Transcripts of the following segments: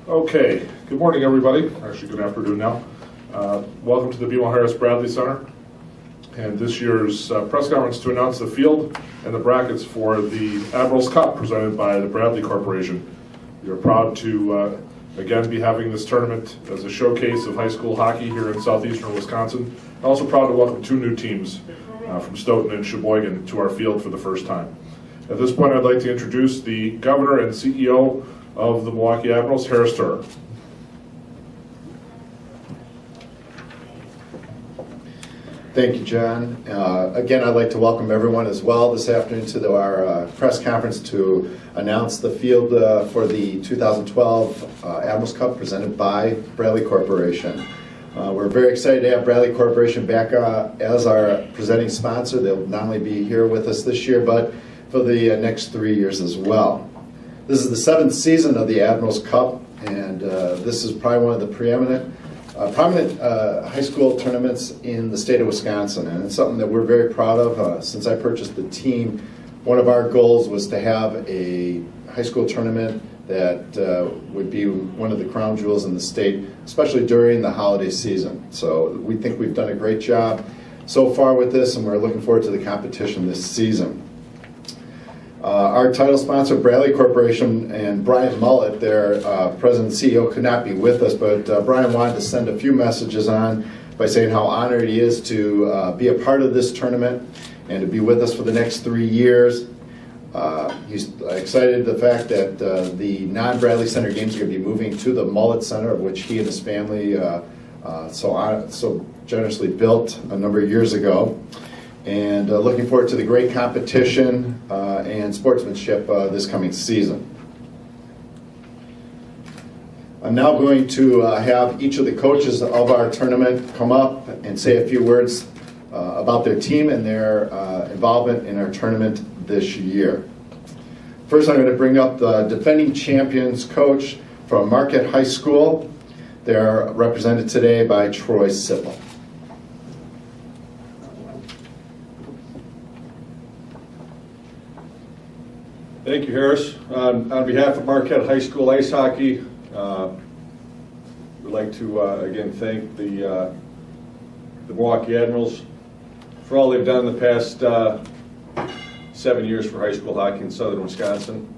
Okay, good morning everybody, actually good afternoon now. Welcome to the BMO Harris Bradley Center and this year's press conference to announce the field and the brackets for the Admirals Cup presented by the Bradley Corporation. We are proud to again be having this tournament as a showcase of high school hockey here in southeastern Wisconsin. I'm also proud to welcome two new teams from Stoughton and Sheboygan to our field for the first time. At this point I'd like to introduce the Governor and CEO of the Milwaukee Admirals, Harris Turer. Thank you, John. Again, I'd like to welcome everyone as well this afternoon to our press conference to announce the field for the 2012 Admirals Cup presented by Bradley Corporation. We're very excited to have Bradley Corporation back as our presenting sponsor. They'll not only be here with us this year, but for the next 3 years as well. This is the 7th season of the Admirals Cup, and this is probably one of the prominent high school tournaments in the state of Wisconsin, and it's something that we're very proud of. Since I purchased the team, one of our goals was to have a high school tournament that would be one of the crown jewels in the state, especially during the holiday season. So we think we've done a great job so far with this, and we're looking forward to the competition this season. Our title sponsor, Bradley Corporation, and Brian Mullett, their president and CEO, could not be with us, but Brian wanted to send a few messages on by saying how honored he is to be a part of this tournament and to be with us for the next 3 years. He's excited the fact that the non-Bradley Center games are going to be moving to the Mullett Center, of which he and his family so generously built a number of years ago. And looking forward to the great competition and sportsmanship this coming season. I'm now going to have each of the coaches of our tournament come up and say a few words about their team and their involvement in our tournament this year. First, I'm going to bring up the defending champions coach from Marquette High School. They're represented today by Troy Sipple. Thank you, Harris. On behalf of Marquette High School Ice Hockey, we'd like to again thank the Milwaukee Admirals for all they've done in the past 7 years for high school hockey in southern Wisconsin,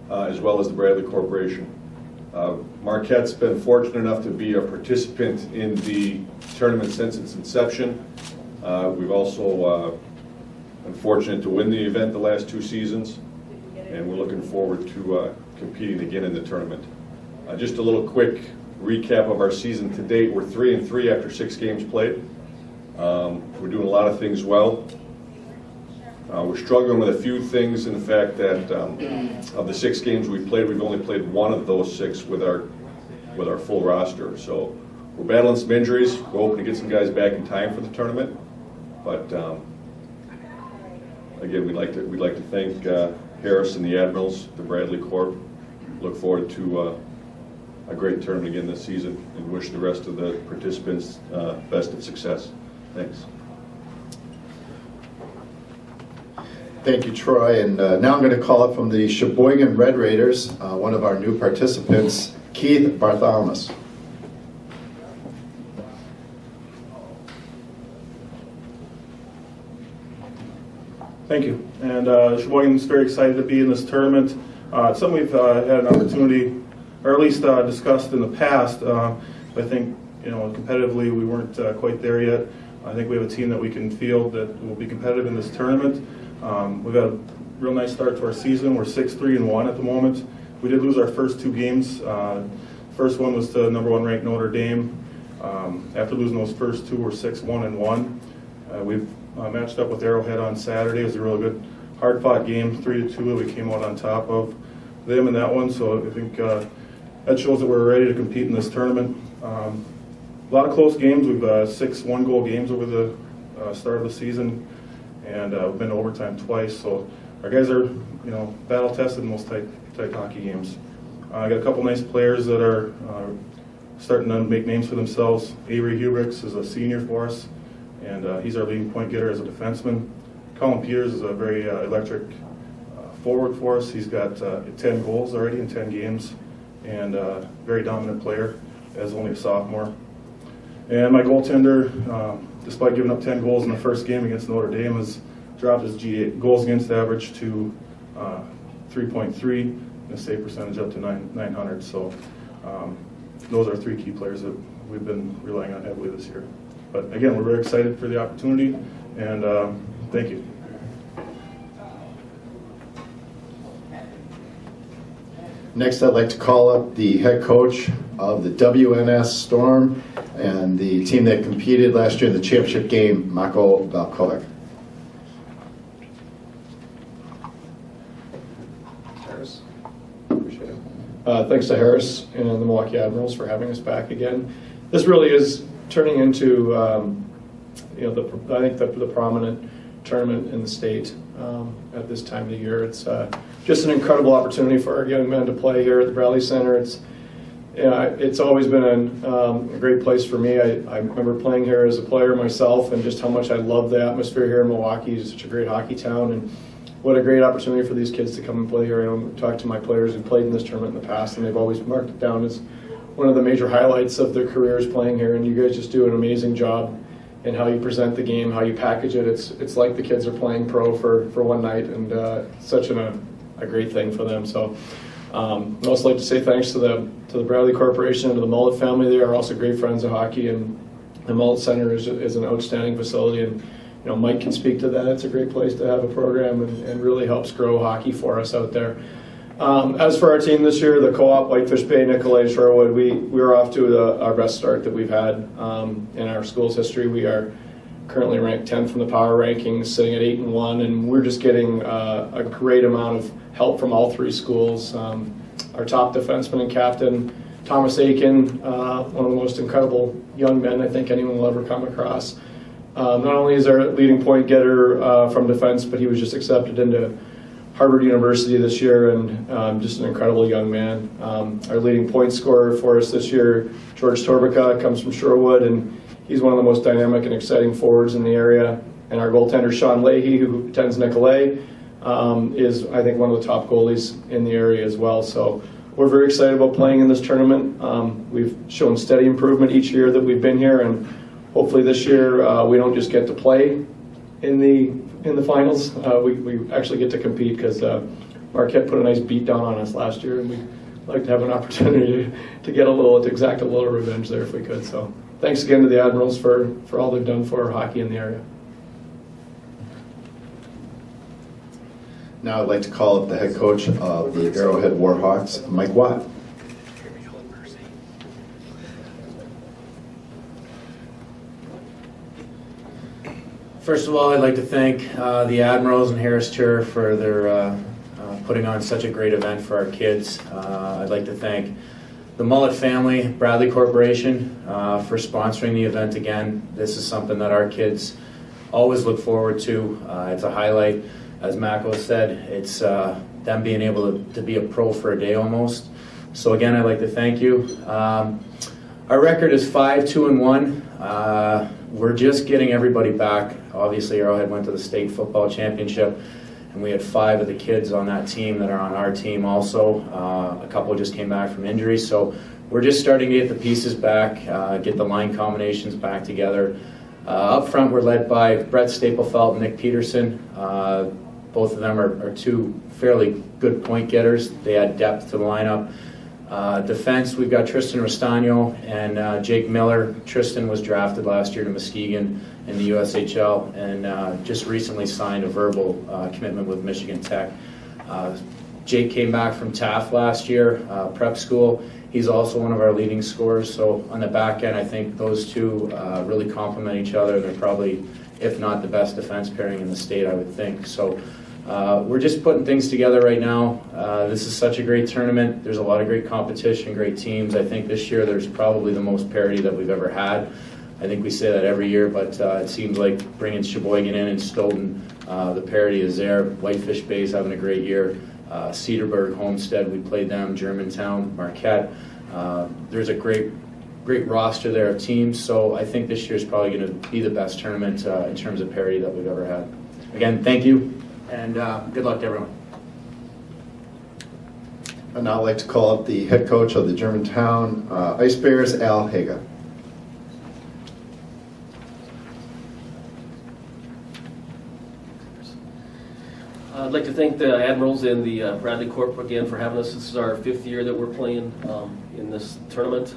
as well as the Bradley Corporation. Marquette's been fortunate enough to be a participant in the tournament since its inception. We've also been fortunate to win the event the last 2 seasons, and we're looking forward to competing again in the tournament. Just a little quick recap of our season to date. We're 3-3 after 6 games played. We're doing a lot of things well. We're struggling with a few things in the fact that of the 6 games we've played, we've only played 1 of those 6 with our full roster. So we're battling some injuries. We're hoping to get some guys back in time for the tournament, but again, we'd like to thank Harris and the Admirals, the Bradley Corp. Look forward to a great tournament again this season, and wish the rest of the participants best of success. Thanks. Thank you, Troy. And now I'm going to call up from the Sheboygan Red Raiders, one of our new participants, Keith Bartholomew. Thank you. And Sheboygan's very excited to be in this tournament. It's something we've had an opportunity, or at least discussed in the past. I think, competitively we weren't quite there yet. I think we have a team that we can field that will be competitive in this tournament. We've had a real nice start to our season. We're 6-3-1 at the moment. We did lose our first 2 games. First one was to number 1 ranked Notre Dame. After losing those first 2, we're 6-1-1. We've matched up with Arrowhead on Saturday. It was a really good, hard-fought game, 3-2. We came out on top of them in that one, so I think that shows that we're ready to compete in this tournament. A lot of close games. We've 6 one-goal games over the start of the season, and we've been to overtime twice. So our guys are, battle-tested in those tight hockey games. I got a couple nice players that are starting to make names for themselves. Avery Hubricks is a senior for us, and he's our leading point getter as a defenseman. Colin Peters is a very electric forward for us. He's got 10 goals already in 10 games, and very dominant player as only a sophomore. And my goaltender, despite giving up 10 goals in the first game against Notre Dame, has dropped his goals against average to 3.3 and a save percentage up to 900. So those are three key players that we've been relying on heavily this year. But again, we're very excited for the opportunity, and thank you. Next, I'd like to call up the head coach of the WNS Storm and the team that competed last year in the championship game, Mako Valkovic. Harris. Appreciate it. Thanks to Harris and the Milwaukee Admirals for having us back again. This really is turning into, I think the prominent tournament in the state at this time of the year. It's just an incredible opportunity for our young men to play here at the Bradley Center. It's always been a great place for me. I remember playing here as a player myself, and just how much I love the atmosphere here in Milwaukee. It's such a great hockey town, and what a great opportunity for these kids to come and play here. I talked to my players who played in this tournament in the past, and they've always marked it down as one of the major highlights of their careers playing here. And you guys just do an amazing job in how you present the game, how you package it. It's like the kids are playing pro for one night, and such a great thing for them. So I'd also like to say thanks to the Bradley Corporation and to the Mullett family. They are also great friends of hockey, and the Mullett Center is an outstanding facility. And Mike can speak to that. It's a great place to have a program, and really helps grow hockey for us out there. As for our team this year, the co-op, Whitefish Bay, Nicolay, Shorewood, we were off to our best start that we've had in our school's history. We are currently ranked 10th from the power rankings, sitting at 8-1, and we're just getting a great amount of help from all three schools. Our top defenseman and captain, Thomas Aiken, one of the most incredible young men I think anyone will ever come across. Not only is our leading point getter from defense, but he was just accepted into Harvard University this year, and just an incredible young man. Our leading point scorer for us this year, George Torbica, comes from Shorewood, and he's one of the most dynamic and exciting forwards in the area. And our goaltender, Sean Leahy, who attends Nicolay, is, I think, one of the top goalies in the area as well. So we're very excited about playing in this tournament. We've shown steady improvement each year that we've been here, and hopefully this year we don't just get to play in the finals. We actually get to compete, because Marquette put a nice beat down on us last year, and we'd like to have an opportunity to exact a little revenge there if we could. So thanks again to the Admirals for all they've done for hockey in the area. Now I'd like to call up the head coach of the Arrowhead Warhawks, Mike Watt. First of all, I'd like to thank the Admirals and Harris Turer for their putting on such a great event for our kids. I'd like to thank the Mullett family, Bradley Corporation, for sponsoring the event again. This is something that our kids always look forward to. It's a highlight. As Mako said, it's them being able to be a pro for a day almost. So again, I'd like to thank you. Our record is 5-2-1. We're just getting everybody back. Obviously, Arrowhead went to the state football championship, and we had 5 of the kids on that team that are on our team also. A couple just came back from injury, so we're just starting to get the pieces back, get the line combinations back together. Up front, we're led by Brett Staplefelt and Nick Peterson. Both of them are two fairly good point getters. They add depth to the lineup. Defense, we've got Tristan Restano and Jake Miller. Tristan was drafted last year to Muskegon in the USHL, and just recently signed a verbal commitment with Michigan Tech. Jake came back from Taft last year, prep school. He's also one of our leading scorers. So on the back end, I think those two really complement each other. They're probably, if not the best defense pairing in the state, I would think. So we're just putting things together right now. This is such a great tournament. There's a lot of great competition, great teams. I think this year there's probably the most parity that we've ever had. I think we say that every year, but it seems like bringing Sheboygan in and Stoughton, the parity is there. Whitefish Bay's having a great year. Cedarburg, Homestead, we played them, Germantown, Marquette. There's a great roster there of teams, so I think this year is probably going to be the best tournament in terms of parity that we've ever had. Again, thank you, and good luck to everyone. I'd now like to call up the head coach of the Germantown Ice Bears, Al Haga. I'd like to thank the Admirals and the Bradley Corp again for having us. This is our 5th year that we're playing in this tournament.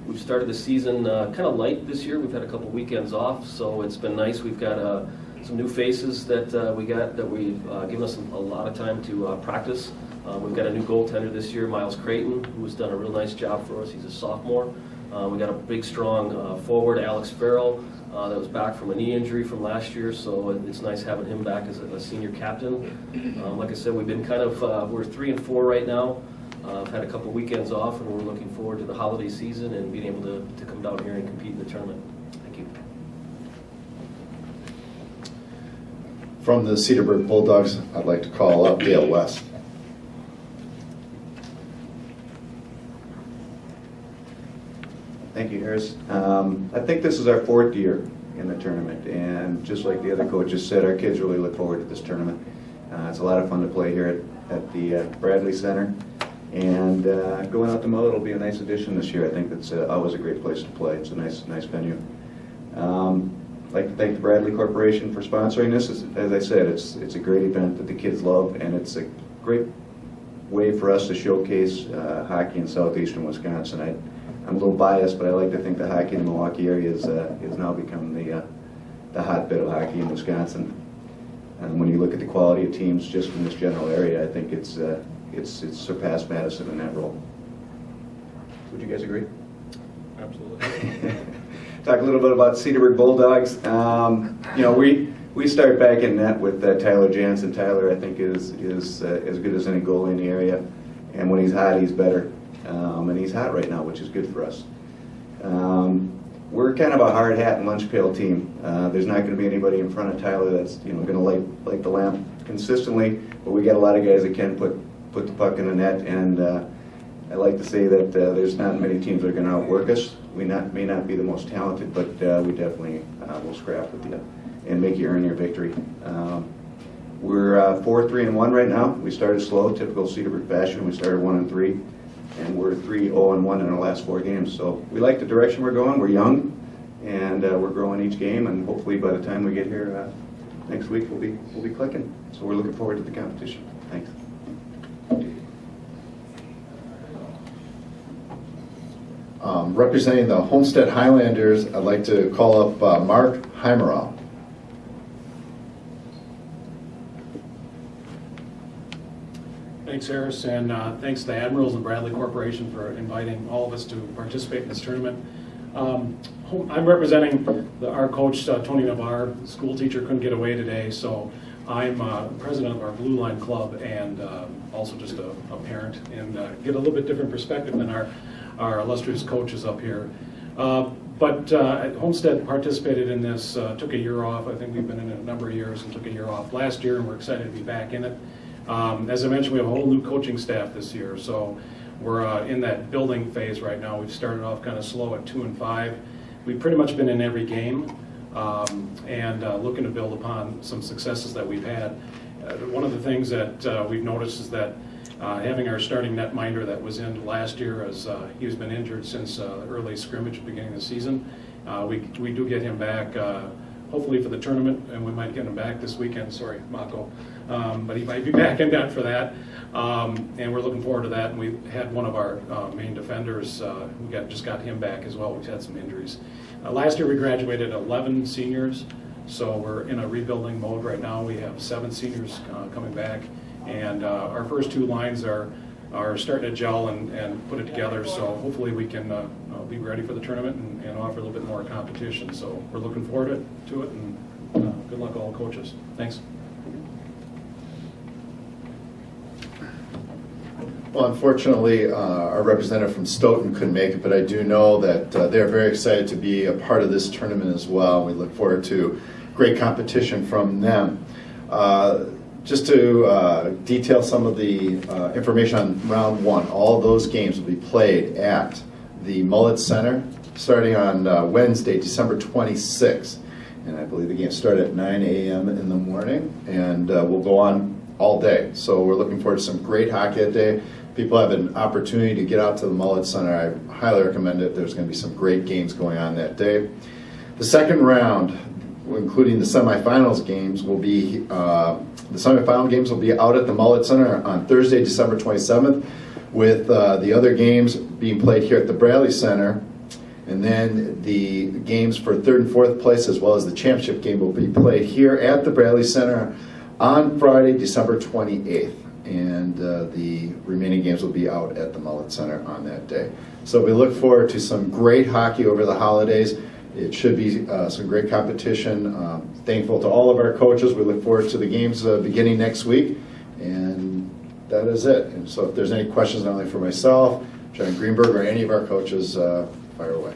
We've started the season kind of light this year. We've had a couple weekends off, so it's been nice. We've got some new faces that we've given us a lot of time to practice. We've got a new goaltender this year, Miles Creighton, who has done a real nice job for us. He's a sophomore. We got a big, strong forward, Alex Farrell, that was back from a knee injury from last year, so it's nice having him back as a senior captain. Like I said, we've been kind of, we're 3-4 right now. I've had a couple weekends off, and we're looking forward to the holiday season and being able to come down here and compete in the tournament. Thank you. From the Cedarburg Bulldogs, I'd like to call up Dale West. Thank you, Harris. I think this is our 4th year in the tournament, and just like the other coaches said, our kids really look forward to this tournament. It's a lot of fun to play here at the Bradley Center, and going out to Mullett will be a nice addition this year. I think it's always a great place to play. It's a nice venue. I'd like to thank the Bradley Corporation for sponsoring this. As I said, it's a great event that the kids love, and it's a great way for us to showcase hockey in southeastern Wisconsin. I'm a little biased, but I like to think the hockey in the Milwaukee area is now become the hotbed of hockey in Wisconsin. And when you look at the quality of teams just in this general area, I think it's surpassed Madison in that role. Would you guys agree? Absolutely. Talk a little bit about Cedarburg Bulldogs. We start back in net with Tyler Jansen. Tyler, I think, is as good as any goalie in the area, and when he's hot, he's better. And he's hot right now, which is good for us. We're kind of a hard hat and lunch pail team. There's not going to be anybody in front of Tyler that's going to light the lamp consistently, but we got a lot of guys that can put the puck in the net, and I like to say that there's not many teams that are going to outwork us. We may not be the most talented, but we definitely will scrap with you and make you earn your victory. We're 4-3-1 right now. We started slow, typical Cedarburg fashion. We started 1-3. And we're 3-0-1 in our last 4 games. So we like the direction we're going. We're young, and we're growing each game. And hopefully, by the time we get here next week, we'll be clicking. So we're looking forward to the competition. Thanks. Representing the Homestead Highlanders, I'd like to call up Mark Heimerau. Thanks, Harris, and thanks to the Admirals and Bradley Corporation for inviting all of us to participate in this tournament. I'm representing our coach, Tony Navarre. The school teacher couldn't get away today, so I'm president of our Blue Line Club and also just a parent, and get a little bit different perspective than our illustrious coaches up here. But Homestead participated in this, took a year off. I think we've been in it a number of years and took a year off last year, and we're excited to be back in it. As I mentioned, we have a whole new coaching staff this year, so we're in that building phase right now. We've started off kind of slow at 2-5. We've pretty much been in every game and looking to build upon some successes that we've had. One of the things that we've noticed is that having our starting netminder that was in last year, as he's been injured since early scrimmage beginning of the season, we do get him back hopefully for the tournament, and we might get him back this weekend. Sorry, Mako. But he might be back in net for that, and we're looking forward to that. And we had one of our main defenders, we just got him back as well. We've had some injuries. Last year we graduated 11 seniors, so we're in a rebuilding mode right now. We have 7 seniors coming back, and our first 2 lines are starting to gel and put it together, so hopefully we can be ready for the tournament and offer a little bit more competition. So we're looking forward to it, and good luck to all the coaches. Thanks. Well, unfortunately, our representative from Stoughton couldn't make it, but I do know that they're very excited to be a part of this tournament as well. We look forward to great competition from them. Just to detail some of the information on round 1, all those games will be played at the Mullett Center starting on Wednesday, December 26th. And I believe the games start at 9 a.m. in the morning and will go on all day. So we're looking forward to some great hockey that day. people have an opportunity to get out to the Mullett Center, I highly recommend it. There's going to be some great games going on that day. The second round, including the semifinals games, will be the semifinal games will be out at the Mullett Center on Thursday, December 27th, with the other games being played here at the Bradley Center. And then the games for third and fourth place, as well as the championship game, will be played here at the Bradley Center on Friday, December 28th. And the remaining games will be out at the Mullett Center on that day. So we look forward to some great hockey over the holidays. It should be some great competition. Thankful to all of our coaches. We look forward to the games beginning next week. And that is it. And so if there's any questions, not only for myself, John Greenberg, or any of our coaches, fire away.